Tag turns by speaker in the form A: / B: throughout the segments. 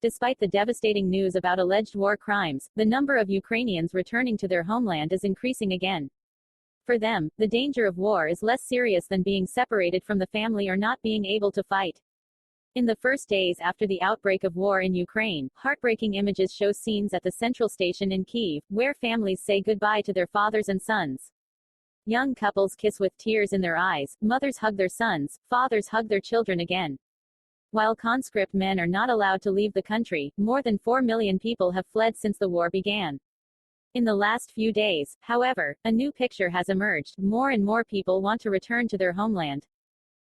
A: Despite the devastating news about alleged war crimes, the number of Ukrainians returning to their homeland is increasing again. For them, the danger of war is less serious than being separated from the family or not being able to fight. In the first days after the outbreak of war in Ukraine, heartbreaking images show scenes at the central station in Kyiv, where families say goodbye to their fathers and sons. Young couples kiss with tears in their eyes, mothers hug their sons, fathers hug their children again. While conscript men are not allowed to leave the country, more than 4 million people have fled since the war began. In the last few days, however, a new picture has emerged. More and more people want to return to their homeland.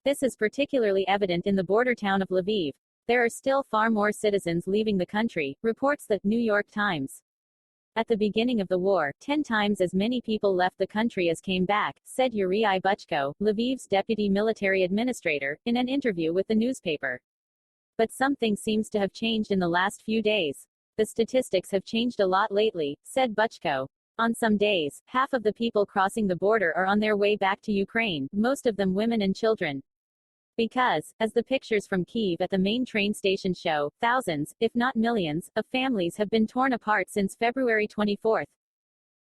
A: This is particularly evident in the border town of Lviv. There are still far more citizens leaving the country, reports the New York Times. At the beginning of the war, 10 times as many people left the country as came back, said Yuri Buchko, Lviv's deputy military administrator, in an interview with the newspaper. But something seems to have changed in the last few days. The statistics have changed a lot lately, said Buchko. On some days, half of the people crossing the border are on their way back to Ukraine, most of them women and children. Because, as the pictures from Kyiv at the main train station show, thousands, if not millions, of families have been torn apart since February 24.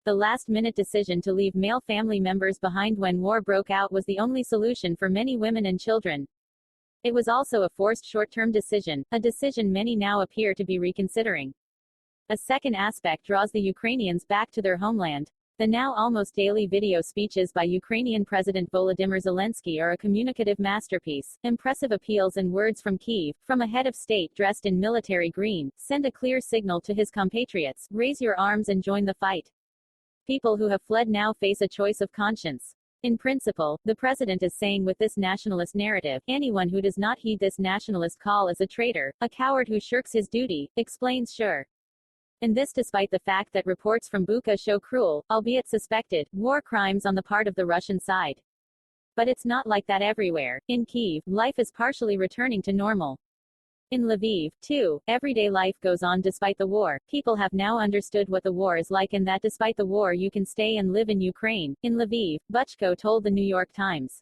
A: The last-minute decision to leave male family members behind when war broke out was the only solution for many women and children. It was also a forced short-term decision, a decision many now appear to be reconsidering. A second aspect draws the Ukrainians back to their homeland. The now almost daily video speeches by Ukrainian President Volodymyr Zelensky are a communicative masterpiece. Impressive appeals and words from Kyiv, from a head of state dressed in military green, send a clear signal to his compatriots: raise your arms and join the fight. People who have fled now face a choice of conscience. In principle, the president is saying with this nationalist narrative, anyone who does not heed this nationalist call is a traitor, a coward who shirks his duty, explains Schur. And this despite the fact that reports from Bucha show cruel, albeit suspected, war crimes on the part of the Russian side. But it's not like that everywhere. In Kyiv, life is partially returning to normal. In Lviv, too, everyday life goes on despite the war. People have now understood what the war is like and that despite the war you can stay and live in Ukraine. In Lviv, Buchko told the New York Times.